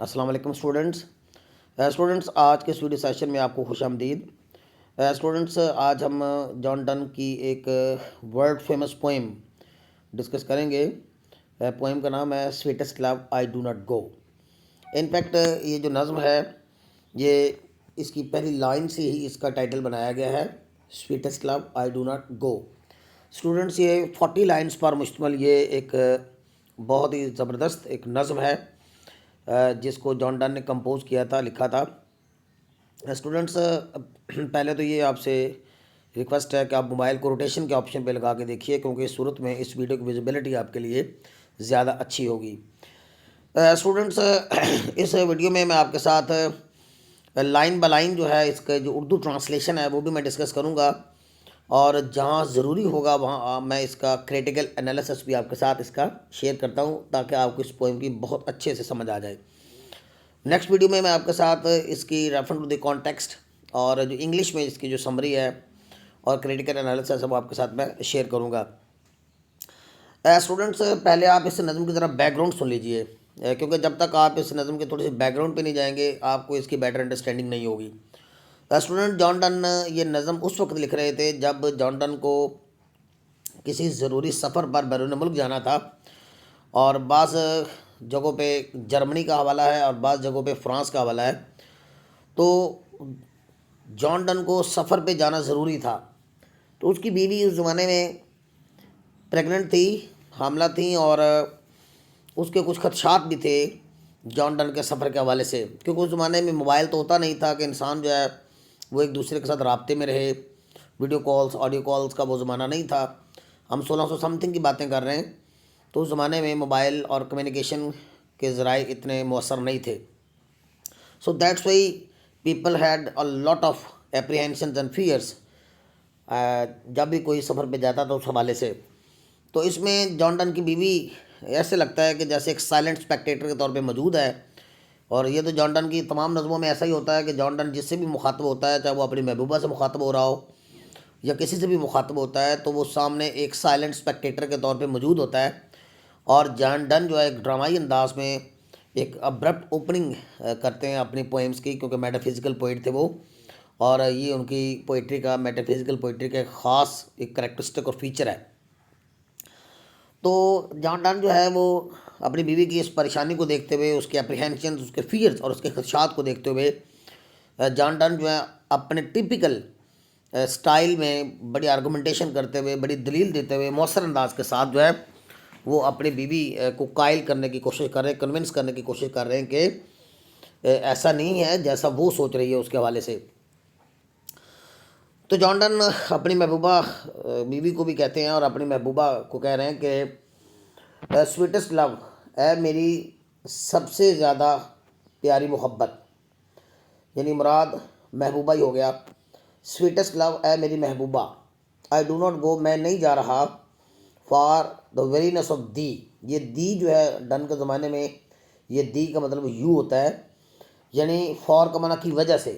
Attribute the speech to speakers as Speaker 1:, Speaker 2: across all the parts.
Speaker 1: अस्सलाम वालेकुम स्टूडेंट्स। आज के इस वीडियो सेशन में आपको खुशामदीद। स्टूडेंट्स, आज हम जॉन डन की एक वर्ल्ड फेमस पोएम डिस्कस करेंगे। पोएम का नाम है sweetest love I do not go. In fact ये जो नज़्म है, ये इसकी पहली लाइन से ही इसका टाइटल बनाया गया है, sweetest love I do not go. Students, ये 40 लाइन्स पर मुश्तमिल ये एक बहुत ही ज़बरदस्त एक नज़्म है जिसको जॉन डन ने कंपोज किया था, लिखा था। स्टूडेंट्स, पहले तो ये आपसे रिक्वेस्ट है कि आप मोबाइल को रोटेशन के ऑप्शन पे लगा के देखिए, क्योंकि इस सूरत में इस वीडियो की विजिबिलिटी आपके लिए ज़्यादा अच्छी होगी। स्टूडेंट्स, इस वीडियो में मैं आपके साथ लाइन बाय लाइन जो है इसका जो उर्दू ट्रांसलेशन है वो भी मैं डिस्कस करूँगा, और जहाँ ज़रूरी होगा वहाँ मैं इसका क्रिटिकल एनालिसिस भी आपके साथ इसका शेयर करता हूँ, ताकि आपको इस पोएम की बहुत अच्छे से समझ आ जाए। नेक्स्ट वीडियो में मैं आपके साथ इसकी रेफर टू द कॉन्टेक्स्ट और जो इंग्लिश में इसकी जो समरी है और क्रिटिकल एनालिसिस सब आपके साथ मैं शेयर करूँगा। स्टूडेंट्स, पहले आप इस नज़म की तरफ बैकग्राउंड सुन लीजिए, क्योंकि जब तक आप इस नज़म के थोड़ी सी बैकग्राउंड पे नहीं जाएंगे आपको इसकी बेटर अंडरस्टैंडिंग नहीं होगी। स्टूडेंट, जॉन डन ये नज़म उस वक्त लिख रहे थे जब जॉन डन को किसी ज़रूरी सफ़र पर बैरून मुल्क जाना था, और बाज़ जगहों पे जर्मनी का हवाला है और बाज़ जगहों पे फ्रांस का हवाला है। तो जॉन डन को सफ़र पे जाना ज़रूरी था, तो उसकी बीवी उस ज़माने में प्रेग्नेंट थी, हामला थी, और उसके कुछ खदशात भी थे जॉन डन के सफ़र के हवाले से, क्योंकि उस ज़माने में मोबाइल तो होता नहीं था कि इंसान जो है वो एक दूसरे के साथ राब्ते में रहे। वीडियो कॉल्स, ऑडियो कॉल्स का वो ज़माना नहीं था। हम 1600 समथिंग की बातें कर रहे हैं, तो उस ज़माने में मोबाइल और कम्युनिकेशन के ज़राए इतने मौसर नहीं थे। So that's why people had a lot of apprehensions and fears जब भी कोई सफ़र पे जाता था उस हवाले से। तो इसमें जॉन डन की बीवी ऐसे लगता है कि जैसे एक साइलेंट स्पेक्टेटर के तौर पे मौजूद है, और ये तो जॉन डन की तमाम नज़मों में ऐसा ही होता है कि जॉन डन जिससे भी मुखातब होता है, चाहे वो अपनी महबूबा से मुखातब हो रहा हो या किसी से भी मुखातब होता है, तो वो सामने एक साइलेंट स्पेक्टेटर के तौर पे मौजूद होता है। और जॉन डन जो है एक ड्रामाई अंदाज में एक अब्रप्ट ओपनिंग करते हैं अपनी पोएम्स की, क्योंकि मेटाफिज़िकल पोइट थे वो, और ये उनकी पोइट्री का, मेटाफिज़िकल पोइट्री का एक ख़ास एक करेक्टरिस्टिक और फीचर है। तो जॉन डन जो है वो अपनी बीवी की इस परेशानी को देखते हुए, उसके अप्रीहेंशन, उसके फियर्स और उसके खदशात को देखते हुए, जॉन डन जो है अपने टिपिकल स्टाइल में बड़ी आर्गूमेंटेशन करते हुए, बड़ी दलील देते हुए, मौसर अंदाज के साथ जो है वो अपनी बीवी को कायल करने की कोशिश कर रहे हैं, कन्विंस करने की कोशिश कर रहे हैं कि ऐसा नहीं है जैसा वो सोच रही है उसके हवाले से। तो जॉन डन अपनी महबूबा बीवी को भी कहते हैं और अपनी महबूबा को कह रहे हैं कि स्वीटेस्ट लव है मेरी सबसे ज़्यादा प्यारी मोहब्बत, यानी मुराद महबूबा ही हो गया। स्वीटेस्ट लव है मेरी महबूबा, आई डू नॉट गो, मैं नहीं जा रहा, for the weariness of the. ये दी जो है डन के ज़माने में, ये दी का मतलब यू होता है, यानी फॉर का माना की वजह से,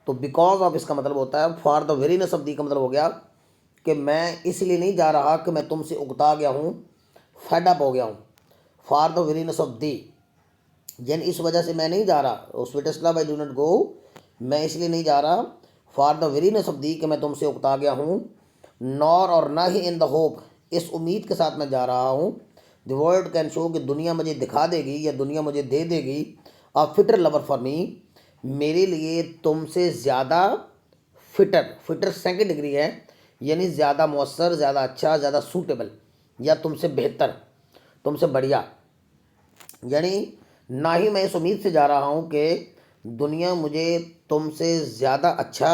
Speaker 1: तो बिकॉज ऑफ इसका मतलब होता है, for the weariness of the का मतलब हो गया कि मैं इसलिए नहीं जा रहा कि मैं तुमसे उकता गया हूँ, फेड अप हो गया हूँ। For the weariness of the, यानी इस वजह से मैं नहीं जा रहा। Sweetest love I do not go, मैं इसलिए नहीं जा रहा, for the weariness of the कि मैं तुमसे उकता गया हूँ, नॉर और ना ही इन द होप, इस उम्मीद के साथ मैं जा रहा हूँ, द वर्ल्ड कैन शो कि दुनिया मुझे दिखा देगी या दुनिया मुझे दे देगी, अ फिटर लवर फॉर मी, मेरे लिए तुमसे ज़्यादा फिटर, फिटर सेकंड डिग्री है, यानी ज़्यादा मौसर, ज़्यादा अच्छा, ज़्यादा सूटेबल, या तुमसे बेहतर, तुमसे बढ़िया। यानी ना ही मैं इस उम्मीद से जा रहा हूँ कि दुनिया मुझे तुमसे ज़्यादा अच्छा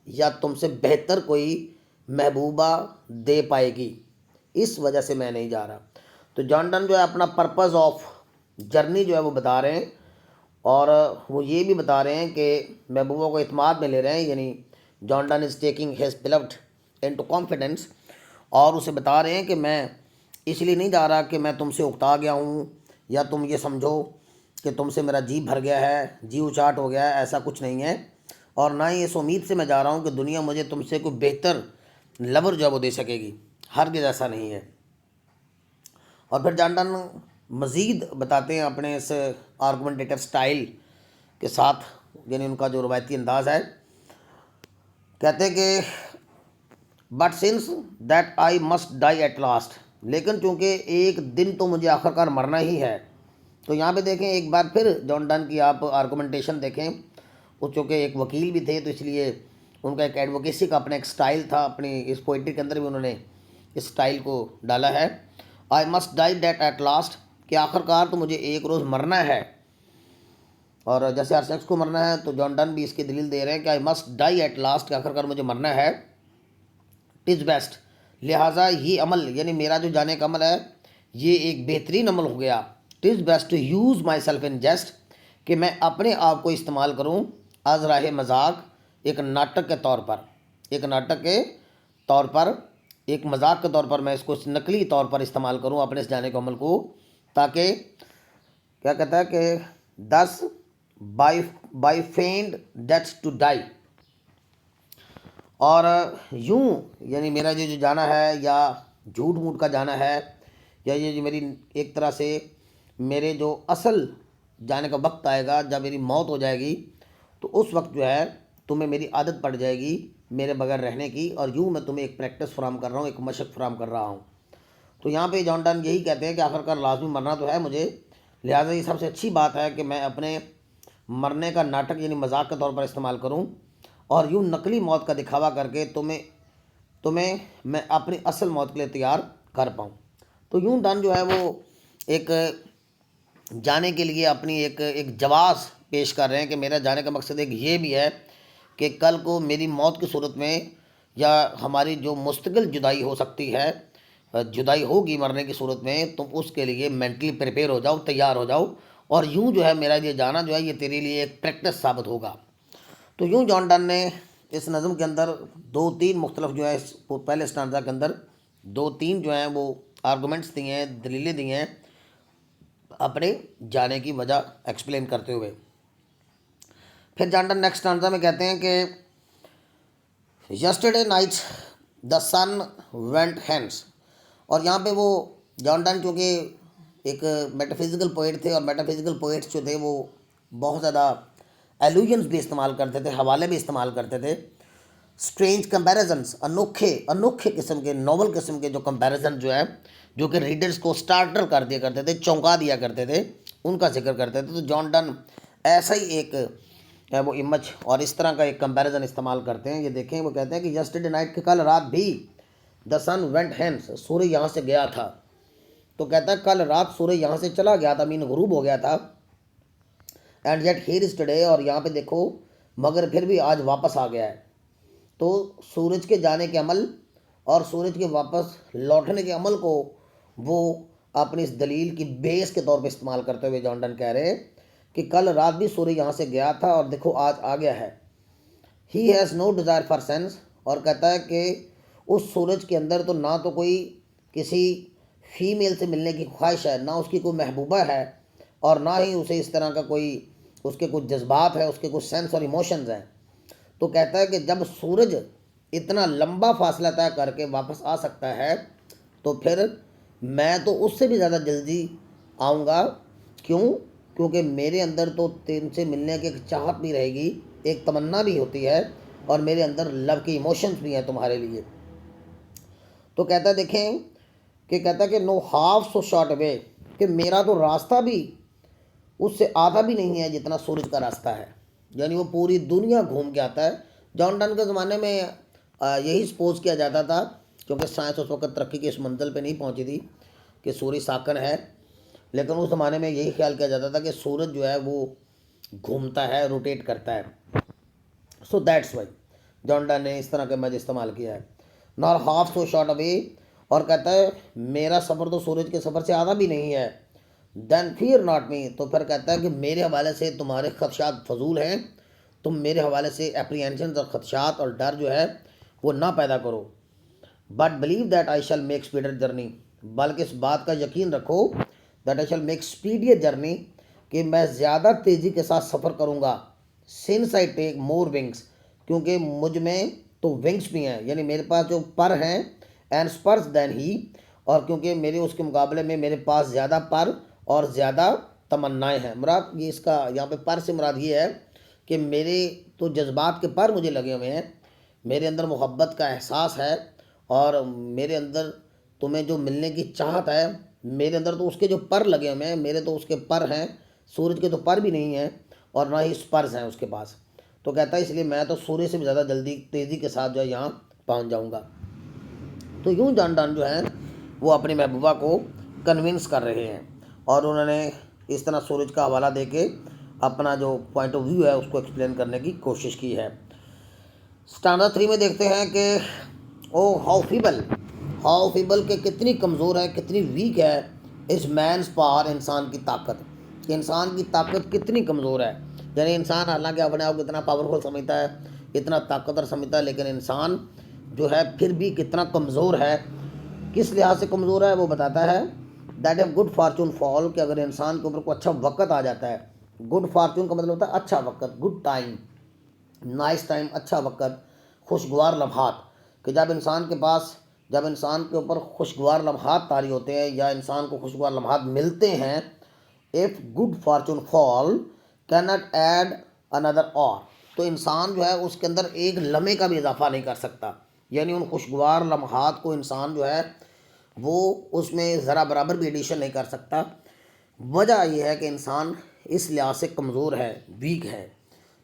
Speaker 1: या तुमसे बेहतर कोई महबूबा दे पाएगी, इस वजह से मैं नहीं जा रहा। तो जॉन डन जो है अपना पर्पज़ ऑफ जर्नी जो है वो बता रहे हैं, और वो ये भी बता रहे हैं कि महबूबा को इत्माद में ले रहे हैं, यानी John Donne is taking his beloved into confidence, और उसे बता रहे हैं कि मैं इसलिए नहीं जा रहा कि मैं तुमसे उकता गया हूँ या तुम ये समझो कि तुमसे मेरा जी भर गया है, जी उचाट हो गया है, ऐसा कुछ नहीं है। और ना ही इस उम्मीद से मैं जा रहा हूँ कि दुनिया मुझे तुमसे कोई बेहतर लवर जो है वो दे सकेगी, हरगिज़ ऐसा नहीं है। और फिर जॉन डन मज़ीद बताते हैं अपने इस आर्गुमेंटेटिव स्टाइल के साथ, यानी उनका जो रवायती अंदाज है। कहते हैं कि but since that I must die at last, लेकिन चूँकि एक दिन तो मुझे आखिरकार मरना ही है। तो यहाँ पे देखें एक बार फिर जॉन डन की आप आर्गुमेंटेशन देखें। वो चूँकि एक वकील भी थे तो इसलिए उनका एक एडवोकेसी का अपना एक स्टाइल था, अपनी इस पोइट्री के अंदर भी उन्होंने इस स्टाइल को डाला है। I must die date at last, कि आखिरकार तो मुझे एक रोज़ मरना है। और जैसे आरसेक्स को मरना है तो जॉन डन भी इसकी दलील दे रहे हैं कि I must die at last, कि आखिरकार मुझे मरना है। टिज़ बेस्ट, लिहाजा ये अमल यानी मेरा जो जाने का अमल है ये एक बेहतरीन अमल हो गया। टिज़ best to use my self in जेस्ट, कि मैं अपने आप को इस्तेमाल करूँ आज राह मजाक, एक नाटक के तौर पर, एक नाटक के तौर पर, एक मजाक के तौर पर मैं इसको नकली तौर पर इस्तेमाल करूँ अपने इस जाने के अमल को, ताकि क्या कहता है कि 10 by fend debts to die, और यूँ यानी मेरा जो जाना है या झूठ मूठ का जाना है, या ये जो मेरी एक तरह से मेरे जो असल जाने का वक्त आएगा जब मेरी मौत हो जाएगी, तो उस वक्त जो है तुम्हें मेरी आदत पड़ जाएगी मेरे बगैर रहने की, और यूँ मैं तुम्हें एक प्रैक्टिस फराम कर रहा हूँ, एक मशक फराम कर रहा हूँ। तो यहाँ पे जॉन डन यही कहते हैं कि आखिरकार लाजमी मरना तो है मुझे, लिहाजा ये सबसे अच्छी बात है कि मैं अपने मरने का नाटक यानी मजाक के तौर पर इस्तेमाल करूँ, और यूँ नकली मौत का दिखावा करके तुम्हें मैं अपनी असल मौत के लिए तैयार कर पाऊँ। तो यूँ डन जो है वो एक जाने के लिए अपनी एक जवाब पेश कर रहे हैं कि मेरा जाने का मकसद एक ये भी है कि कल को मेरी मौत की सूरत में या हमारी जो मुस्तकिल जुदाई हो सकती है, जुदाई होगी मरने की सूरत में, तुम उसके लिए मेंटली प्रिपेयर हो जाओ, तैयार हो जाओ, और यूँ जो है मेरा ये जाना जो है ये तेरे लिए एक प्रैक्टिस साबित होगा। तो यूँ जॉन डन ने इस नज़म के अंदर 2-3 मुख्तलिफ जो है पहले स्टांजा के अंदर 2-3 जो हैं वो आर्गूमेंट्स दिए हैं, दलीलें दी हैं अपने जाने की वजह एक्सप्लेन करते हुए। फिर जॉन डन नेक्स्ट स्टांजा में कहते हैं कि yesterday night the sun went hands, और यहाँ पे वो जॉन डन चूँकि एक मेटाफिज़िकल पोइट थे, और मेटाफिज़िकल पोइट्स जो थे वो बहुत ज़्यादा एलुजन्स भी इस्तेमाल करते थे, हवाले भी इस्तेमाल करते थे, स्ट्रेंज कंपैरिजन्स, अनोखे अनोखे किस्म के, नोवल किस्म के जो कंपैरिजन जो है जो कि रीडर्स को स्टार्टर कर दिया करते थे, चौंका दिया करते थे, उनका जिक्र करते थे। तो जॉन डन ऐसा ही एक वो इमेज और इस तरह का एक कंपैरिजन इस्तेमाल करते हैं। ये देखें, वो कहते हैं कि यस्टरडे नाइट के कल रात भी द सन वेंट हैंड्स, सूर्य यहाँ से गया था। तो कहता है कल रात सूर्य यहाँ से चला गया था, मीन गुरूब हो गया था। And yet here is today, और यहाँ पे देखो मगर फिर भी आज वापस आ गया है। तो सूरज के जाने के अमल और सूरज के वापस लौटने के अमल को वो अपनी इस दलील की बेस के तौर पे इस्तेमाल करते हुए जॉन डन कह रहे हैं कि कल रात भी सूर्य यहाँ से गया था और देखो आज आ गया है। He has no desire for sense, और कहता है कि उस सूरज के अंदर तो ना तो कोई किसी फीमेल से मिलने की ख्वाहिश है, ना उसकी कोई महबूबा है, और ना ही उसे इस तरह का कोई उसके कुछ जज्बात है, उसके कुछ सेंस और इमोशंस हैं। तो कहता है कि जब सूरज इतना लंबा फासला तय करके वापस आ सकता है तो फिर मैं तो उससे भी ज़्यादा जल्दी आऊँगा। क्यों? क्योंकि मेरे अंदर तो तुमसे मिलने की एक चाहत भी रहेगी, एक तमन्ना भी होती है, और मेरे अंदर लव के इमोशंस भी हैं तुम्हारे लिए। तो कहता है देखें कि कहता है कि no half so short away, कि मेरा तो रास्ता भी उससे आधा भी नहीं है जितना सूरज का रास्ता है, यानी वो पूरी दुनिया घूम के आता है। जॉन डन के ज़माने में यही सपोज किया जाता था, क्योंकि साइंस उस वक्त तरक्की की इस मंजिल पे नहीं पहुंची थी कि सूर्य साकन है, लेकिन उस ज़माने में यही ख्याल किया जाता था कि सूरज जो है वो घूमता है, रोटेट करता है। सो दैट्स वाई जॉन डन ने इस तरह का मज इस्तेमाल किया है, nor half so short away, और कहता है मेरा सफ़र तो सूरज के सफ़र से आधा भी नहीं है। देन फियर नॉट मी, तो फिर कहता है कि मेरे हवाले से तुम्हारे खदशात फजूल हैं, तुम मेरे हवाले से एप्रीहेंशन और खदशात और डर जो है वो ना पैदा करो। But believe that I shall make speedier journey, बल्कि इस बात का यकीन रखो that I shall make speedier journey, कि मैं ज़्यादा तेज़ी के साथ सफ़र करूँगा। Since I take more wings, क्योंकि मुझ में तो विंग्स भी हैं, यानी मेरे पास जो पर हैं, एंड स्पर्स दैन ही, और क्योंकि मेरे उसके मुकाबले में मेरे पास ज़्यादा पर और ज़्यादा तमन्नाएं हैं। मुराद ये इसका यहाँ पे पर से मुराद ये है कि मेरे तो जज्बात के पर मुझे लगे हुए हैं, मेरे अंदर मोहब्बत का एहसास है, और मेरे अंदर तुम्हें जो मिलने की चाहत है, मेरे अंदर तो उसके जो पर लगे हुए हैं, मेरे तो उसके पर हैं, सूरज के तो पर भी नहीं हैं और ना ही स्पर्श हैं उसके पास। तो कहता है इसलिए मैं तो सूर्य से भी ज़्यादा जल्दी तेज़ी के साथ जो है यहाँ पहुँच जाऊँगा। तो यूँ जॉन डन जो है वो अपनी महबूबा को कन्विंस कर रहे हैं, और उन्होंने इस तरह सूरज का हवाला दे के अपना जो पॉइंट ऑफ व्यू है उसको एक्सप्लेन करने की कोशिश की है। स्टैंडर्ड 3 में देखते हैं कि ओ हाउ फीबल के कितनी कमज़ोर है, कितनी वीक है इस मैंस पावर, इंसान की ताकत, कि इंसान की ताकत कितनी कमज़ोर है। यानी इंसान हालांकि अपने आप को इतना पावरफुल समझता है, इतना ताकतवर समझता है, लेकिन इंसान जो है फिर भी कितना कमज़ोर है। किस लिहाज से कमज़ोर है वो बताता है, that if good Fortune fall, कि अगर इंसान के ऊपर कोई अच्छा वक्त आ जाता है, गुड फार्चून का मतलब होता है अच्छा वक्त, गुड टाइम, नाइस टाइम, अच्छा वक्त, खुशगवार लम्हात, कि जब इंसान के ऊपर खुशगवार लम्हात तारी होते हैं या इंसान को खुशगवार लम्हात मिलते हैं, if good Fortune fall can not add another और, तो इंसान जो है उसके अंदर एक लम्हे का भी इजाफा नहीं कर सकता। यानी उन खुशगवार लम्हात को इंसान जो है वो उसमें ज़रा बराबर भी एडिशन नहीं कर सकता। वजह यह है कि इंसान इस लिहाज से कमज़ोर है, वीक है।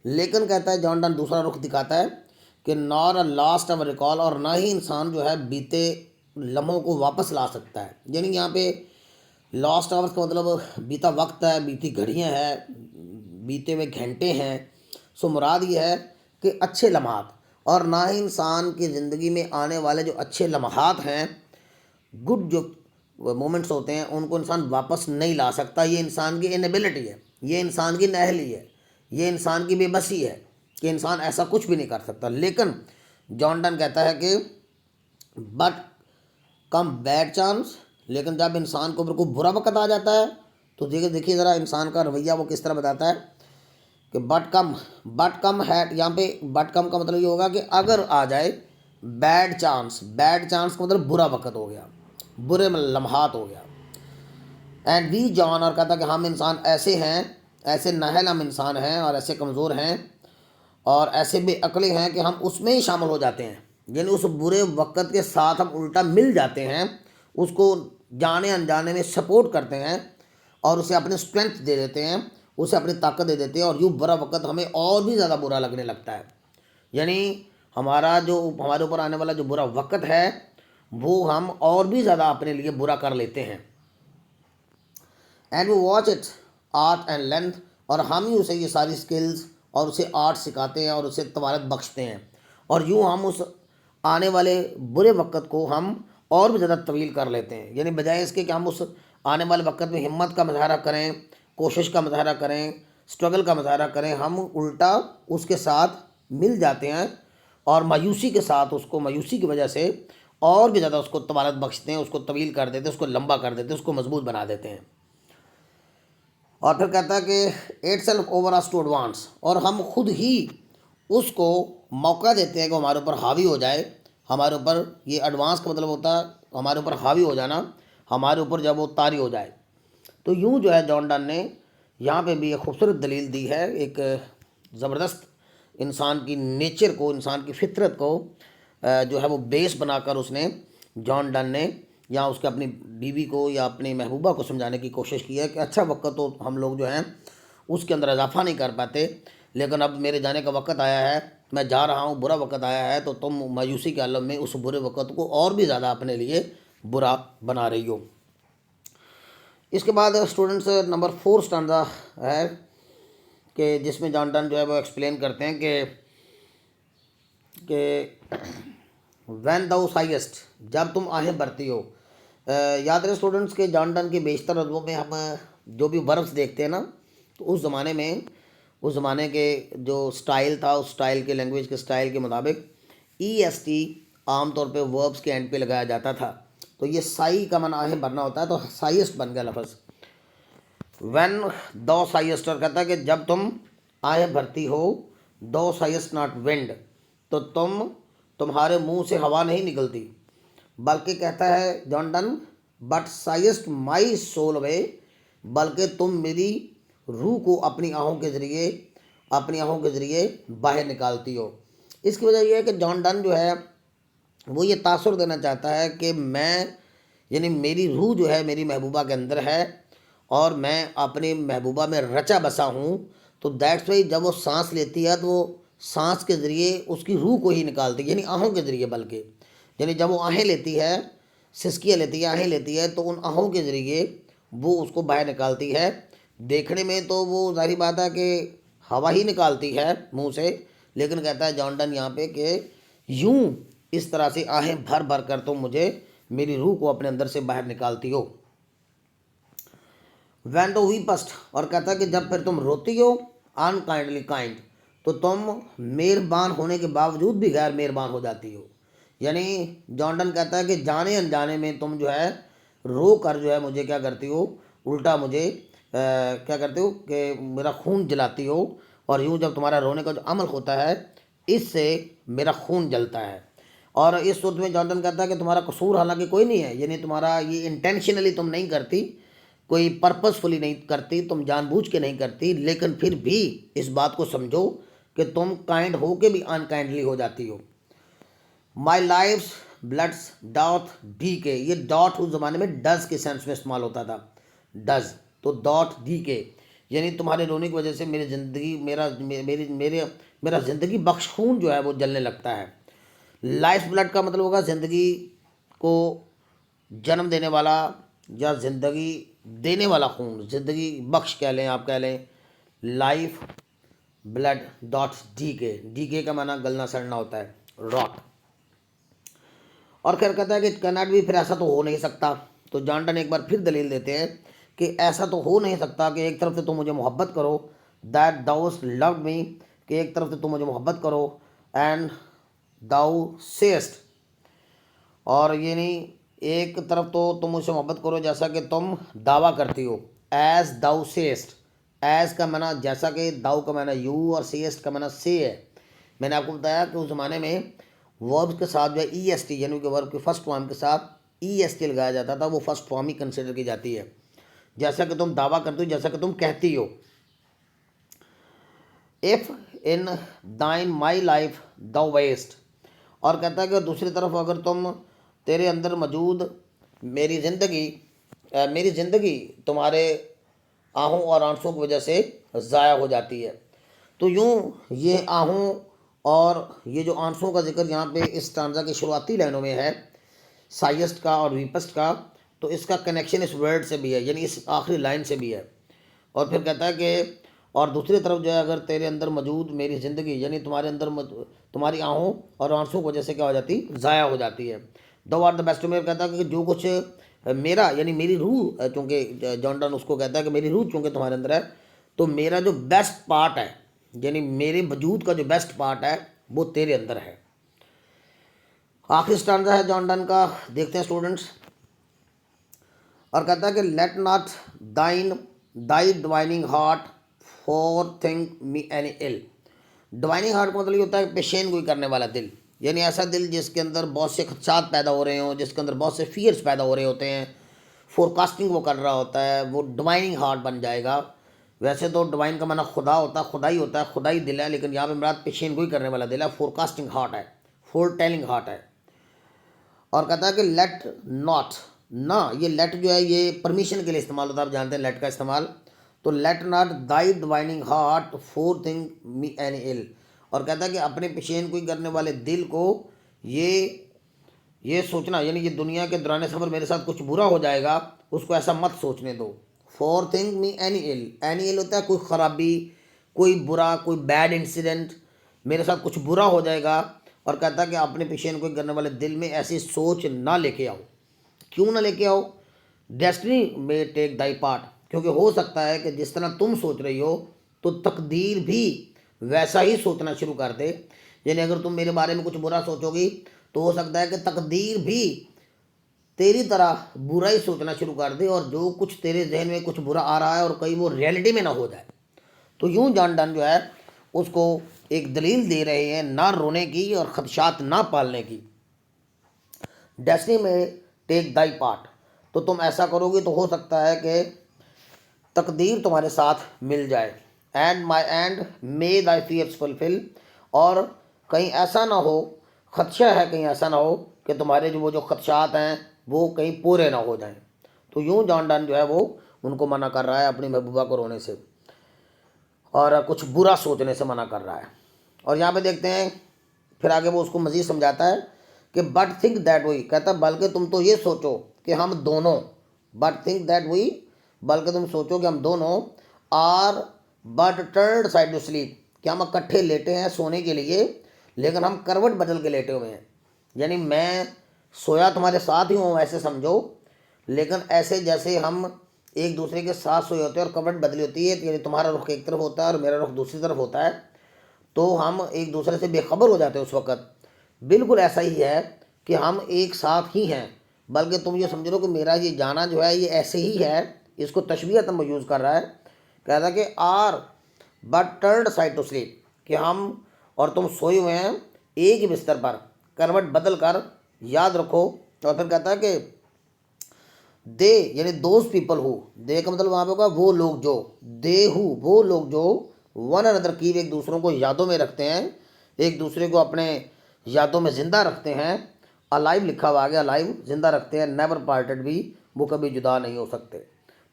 Speaker 1: लेकिन कहता है जॉन डन दूसरा रुख दिखाता है कि nor a last of recall, और ना ही इंसान जो है बीते लम्हों को वापस ला सकता है। यानी यहाँ पे लॉस्ट आवर्स का मतलब बीता वक्त है, बीती घड़ियाँ हैं, बीते हुए घंटे हैं। सो मुराद ये है कि अच्छे लम्हात, और ना ही इंसान की ज़िंदगी में आने वाले जो अच्छे लम्हात हैं, गुड जो मोमेंट्स होते हैं, उनको इंसान वापस नहीं ला सकता। ये इंसान की इनएबिलिटी है, ये इंसान की नाअहली है, ये इंसान की बेबसी है कि इंसान ऐसा कुछ भी नहीं कर सकता। लेकिन जॉन डन कहता है कि बट कम बैड चांस, लेकिन जब इंसान को ऊपर कोई बुरा वक्त आ जाता है तो देखिए ज़रा इंसान का रवैया वो किस तरह बताता है कि बट कम है। यहाँ पे बट कम का मतलब ये होगा कि अगर आ जाए बैड चांस का मतलब बुरा वक्त हो गया, बुरे लम्हात हो गया। एंड वी जॉन, और कहता कि हम इंसान ऐसे हैं, ऐसे नाहल हम इंसान हैं और ऐसे कमज़ोर हैं और ऐसे बेअक्ले हैं कि हम उसमें ही शामिल हो जाते हैं। यानी उस बुरे वक्त के साथ हम उल्टा मिल जाते हैं, उसको जाने अनजाने में सपोर्ट करते हैं और उसे अपनी स्ट्रेंथ दे देते हैं, उसे अपनी ताकत दे देते हैं, और यूँ बुरा वक्त हमें और भी ज़्यादा बुरा लगने लगता है। यानी हमारे ऊपर आने वाला जो बुरा वक्त है वो हम और भी ज़्यादा अपने लिए बुरा कर लेते हैं। And we watch it art and length, और हम ही उसे ये सारी स्किल्स और उसे आर्ट सिखाते हैं और उसे तवारत बख्शते हैं, और यूँ हम उस आने वाले बुरे वक्त को हम और भी ज़्यादा तवील कर लेते हैं। यानी बजाय इसके कि हम उस आने वाले वक्त में हिम्मत का मुजाहरा करें, कोशिश का मुजाहरा करें, स्ट्रगल का मुजाहरा करें, हम उल्टा उसके साथ मिल जाते हैं और मायूसी के साथ उसको, मायूसी की वजह से और भी ज़्यादा उसको तवारत बख्शते हैं, उसको तवील कर देते हैं, उसको लंबा कर देते हैं, उसको मजबूत बना देते हैं। और फिर कहता है कि itself over us to advance, और हम खुद ही उसको मौका देते हैं कि हमारे ऊपर हावी हो जाए। हमारे ऊपर, ये एडवांस का मतलब होता है हमारे ऊपर हावी हो जाना, हमारे ऊपर जब वो तारी हो जाए। तो यूँ जो है जॉन डन ने यहाँ पे भी एक खूबसूरत दलील दी है, एक ज़बरदस्त इंसान की नेचर को, इंसान की फितरत को जो है वो बेस बनाकर उसने, जॉन डन ने या उसके अपनी बीवी को या अपनी महबूबा को समझाने की कोशिश की है कि अच्छा वक्त तो हम लोग जो हैं उसके अंदर इजाफा नहीं कर पाते, लेकिन अब मेरे जाने का वक्त आया है, मैं जा रहा हूँ, बुरा वक्त आया है, तो तुम मायूसी के आलम में उस बुरे वक्त को और भी ज़्यादा अपने लिए बुरा बना रही हो। इसके बाद स्टूडेंट्स नंबर 4 स्टैंजा है कि जिसमें जॉन डन जो है वो एक्सप्लेन करते हैं कि वैन दाउ साइस्ट, जब तुम आहें भरती हो। याद रहे स्टूडेंट्स के जॉन डन के बेशतर अदबों में हम जो भी वर्ब्स देखते हैं ना, तो उस ज़माने के जो स्टाइल था, उस स्टाइल के, लैंग्वेज के स्टाइल के मुताबिक EST आमतौर पे वर्ब्स के एंड पे लगाया जाता था। तो ये साई का मन आहें भरना होता है, तो साइस्ट बन गया लफ्ज़। व्हेन दो साइस्ट, और कहता है कि जब तुम आहें भरती हो, दो साइस्ट नॉट विंड, तो तुम्हारे मुंह से हवा नहीं निकलती, बल्कि कहता है John Donne, but sigh'st my soul way, बल्कि तुम मेरी रूह को अपनी आँखों के ज़रिए बाहर निकालती हो। इसकी वजह यह है कि जॉन डन जो है वो ये तासुर देना चाहता है कि मैं, यानी मेरी रूह जो है मेरी महबूबा के अंदर है और मैं अपनी महबूबा में रचा बसा हूँ। तो दैट्स वाई जब वो सांस लेती है तो वो सांस के ज़रिए उसकी रूह को ही निकालती है, यानी आहों के ज़रिए, बल्कि यानी जब वो आहें लेती है, सिसकियाँ लेती है, आहें लेती है, तो उन आहों के ज़रिए वो उसको बाहर निकालती है। देखने में तो वो जाहिर बात है कि हवा ही निकालती है मुंह से, लेकिन कहता है जॉन डन यहाँ पे कि यूं इस तरह से आहें भर भर कर तुम मुझे, मेरी रूह को अपने अंदर से बाहर निकालती हो। वैन द वीपस्ट, और कहता है कि जब फिर तुम रोती हो, अनकाइंडली काइंड, तो तुम मेहरबान होने के बावजूद भी गैर मेहरबान हो जाती हो। यानी जॉर्डन कहता है कि जाने अनजाने में तुम जो है रो कर जो है मुझे क्या करती हो, उल्टा मुझे क्या करते हो कि मेरा खून जलाती हो। और यूँ जब तुम्हारा रोने का जो अमल होता है इससे मेरा खून जलता है। और इस सूरत में जॉर्डन कहता है कि तुम्हारा कसूर हालांकि कोई नहीं है, यानी तुम्हारा ये इंटेंशनली तुम नहीं करती, कोई पर्पसफुली नहीं करती, तुम जानबूझ के नहीं करती, लेकिन फिर भी इस बात को समझो कि तुम काइंड हो के भी अनकाइंडली हो जाती हो। माई लाइफ्स ब्लड्स डॉट डी के, ये डॉट उस ज़माने में डज के सेंस में इस्तेमाल होता था, डज, तो डॉट डी के, यानी तुम्हारे रोने की वजह से मेरी ज़िंदगी, मेरा ज़िंदगी बख्श खून जो है वो जलने लगता है। लाइफ ब्लड का मतलब होगा ज़िंदगी को जन्म देने वाला या ज़िंदगी देने वाला खून, ज़िंदगी बख्श कह लें, आप कह लें। लाइफ ब्लड डॉट डी के का माना गलना सड़ना होता है, रॉट। और फिर कहता है कि कैनॉट भी, फिर ऐसा तो हो नहीं सकता। तो जॉन एक बार फिर दलील देते हैं कि ऐसा तो हो नहीं सकता कि एक तरफ से तुम मुझे मोहब्बत करो, दैट दाउस लव्ड मी, कि एक तरफ से तुम मुझे मोहब्बत करो, एंड दाउ सेस्ट, और ये नहीं एक तरफ तो तुम मुझसे मोहब्बत करो जैसा कि तुम दावा करती हो, एज दाउ सेस्ट, एज का माना जैसा कि, दाउ का माना यू, और सेस्ट का माना से है। मैंने आपको बताया कि उस ज़माने में वर्ब के साथ जो है ई एस टी, यानी कि वर्ब के फर्स्ट फॉर्म के साथ ई एस टी लगाया जाता था, वो फर्स्ट फॉर्म ही कंसिडर की जाती है। जैसा कि तुम दावा करती हो, जैसा कि तुम कहती हो। इफ़ इन दाइन माई लाइफ द वेस्ट, और कहता है कि दूसरी तरफ अगर तुम, तेरे अंदर मौजूद मेरी ज़िंदगी तुम्हारे आहों और आंसुओं की वजह से ज़ाया हो जाती है। तो यूँ ये आहों और ये जो आंसुओं का जिक्र यहाँ पे इस स्टांजा की शुरुआती लाइनों में है, साइस्ट का और वीपस्ट का, तो इसका कनेक्शन इस वर्ड से भी है, यानी इस आखिरी लाइन से भी है। और फिर कहता है कि और दूसरी तरफ जो है अगर तेरे अंदर मौजूद मेरी ज़िंदगी, यानी तुम्हारे अंदर तुम्हारी आहों और आंसुओं की वजह से क्या हो जाती, ज़ाया हो जाती है। दो आर द बेस्ट मेयर, कहता है कि जो कुछ मेरा, यानी मेरी रूह, चूँकि जॉन डन उसको कहता है कि मेरी रूह चूँकि तुम्हारे अंदर है, तो मेरा जो बेस्ट पार्ट है, यानी मेरे वजूद का जो बेस्ट पार्ट है वो तेरे अंदर है। आखिरी स्टैंजा है जॉन डन का, देखते हैं स्टूडेंट्स। और कहता है कि let not thy divining heart forethink me any ill. Divining heart का मतलब ये होता है पेशेन गोई करने वाला दिल, यानी ऐसा दिल जिसके अंदर बहुत से खदशात पैदा हो रहे हों, जिसके अंदर बहुत से फियर्स पैदा हो रहे होते हैं, फोरकास्टिंग वो कर रहा होता है, वो डिवाइनिंग हार्ट बन जाएगा। वैसे तो डिवाइन का माना खुदा होता है, खुदाई होता है, खुदाई दिल है, लेकिन यहाँ पे मुराद पेशेन गोई करने वाला दिल है, फोरकास्टिंग हार्ट है, फोर टेलिंग हार्ट है। और कहता है कि लेट नॉट, ना ये लेट जो है ये परमिशन के लिए इस्तेमाल होता है, आप जानते हैं लेट का इस्तेमाल। तो let not thy divining heart forethink me any ill, और कहता है कि अपने पेशेन कोई करने वाले दिल को ये सोचना, यानी ये दुनिया के दौरान सफ़र मेरे साथ कुछ बुरा हो जाएगा, उसको ऐसा मत सोचने दो। फोर थिंग मी एनी इल होता है कोई ख़राबी, कोई बुरा, कोई बैड इंसिडेंट, मेरे साथ कुछ बुरा हो जाएगा। और कहता है कि अपने पेशेंट को करने वाले दिल में ऐसी सोच ना लेके आओ। क्यों ना लेके आओ? डेस्टिनी में टेक दाई पार्ट, क्योंकि हो सकता है कि जिस तरह तुम सोच रही हो तो तकदीर भी वैसा ही सोचना शुरू कर दे। यानी अगर तुम मेरे बारे में कुछ बुरा सोचोगी तो हो सकता है कि तकदीर भी तेरी तरह बुरा ही सोचना शुरू कर दे, और जो कुछ तेरे जहन में कुछ बुरा आ रहा है और कहीं वो रियलिटी में ना हो जाए। तो यूं जॉन डन जो है उसको एक दलील दे रहे हैं ना रोने की और खदशात ना पालने की। डेस्टिनी में टेक दाई पार्ट, तो तुम ऐसा करोगे तो हो सकता है कि तकदीर तुम्हारे साथ मिल जाए। And may thy fears fulfil, और कहीं ऐसा ना हो, खदशा है कहीं ऐसा ना हो कि तुम्हारे जो खदशात हैं वो कहीं पूरे ना हो जाएं। तो यूँ जॉन डन जो है वो उनको मना कर रहा है अपनी महबूबा को रोने से और कुछ बुरा सोचने से मना कर रहा है। और यहाँ पे देखते हैं फिर आगे वो उसको मज़ीद समझाता है कि बट थिंक दैट वी, कहता है बल्कि तुम तो ये सोचो कि हम दोनों, बट थिंक दैट वी, बल्कि तुम सोचो कि हम दोनों are but turned aside to sleep, कि हम इकट्ठे लेटे हैं सोने के लिए लेकिन हम करवट बदल के लेटे हुए हैं। यानी मैं सोया तुम्हारे साथ ही हूँ ऐसे समझो, लेकिन ऐसे जैसे हम एक दूसरे के साथ सोए होते हैं और करवट बदली होती है, यानी तुम्हारा रुख एक तरफ होता है और मेरा रुख दूसरी तरफ होता है, तो हम एक दूसरे से बेखबर हो जाते हैं उस वक़्त। बिल्कुल ऐसा ही है कि हम एक साथ ही हैं, बल्कि तुम ये समझ लो कि मेरा ये जाना जो है ये ऐसे ही है। इसको तशबीहतन वो यूज़ कर रहा है, कहता है कि are but turned side to sleep, कि हम और तुम सोए हुए हैं एक ही बिस्तर पर करवट बदल कर, याद रखो। और फिर कहता है कि दे यानी दोज पीपल हु, दे का मतलब वहाँ पे होगा वो लोग जो, दे हु वो लोग जो, वन अनदर की एक दूसरों को यादों में रखते हैं, एक दूसरे को अपने यादों में ज़िंदा रखते हैं। अलाइव लिखा हुआ आ गया, अलाइव ज़िंदा रखते हैं, नेवर पार्टेड भी, वो कभी जुदा नहीं हो सकते।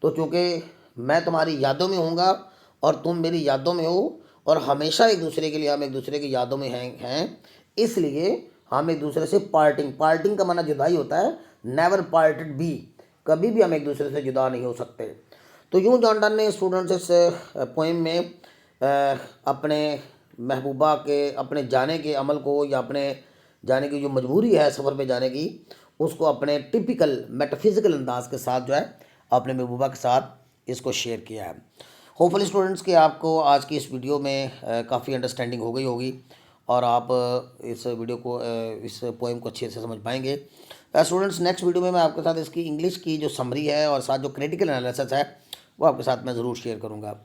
Speaker 1: तो चूँकि मैं तुम्हारी यादों में हूँगा और तुम मेरी यादों में हो और हमेशा एक दूसरे के लिए हम एक दूसरे की यादों में हैं इसलिए हम एक दूसरे से पार्टिंग का माना जुदाई होता है, नेवर पार्टेड भी, कभी भी हम एक दूसरे से जुदा नहीं हो सकते। तो यूँ जॉन डन ने स्टूडेंट्स इस पोइम में अपने महबूबा के अपने जाने के अमल को या अपने जाने की जो मजबूरी है सफ़र पे जाने की, उसको अपने टिपिकल मेटाफिज़िकल अंदाज के साथ जो है अपने महबूबा के साथ इसको शेयर किया है। होपफुली स्टूडेंट्स के आपको आज की इस वीडियो में काफ़ी अंडरस्टैंडिंग हो गई होगी और आप इस वीडियो को इस पोएम को अच्छे से समझ पाएंगे। स्टूडेंट्स नेक्स्ट वीडियो में मैं आपके साथ इसकी इंग्लिश की जो समरी है और साथ जो क्रिटिकल एनालिसिस है वो आपके साथ मैं ज़रूर शेयर करूँगा।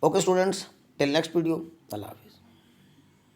Speaker 1: Okay students, till next video, अल्लाह हाफिज़।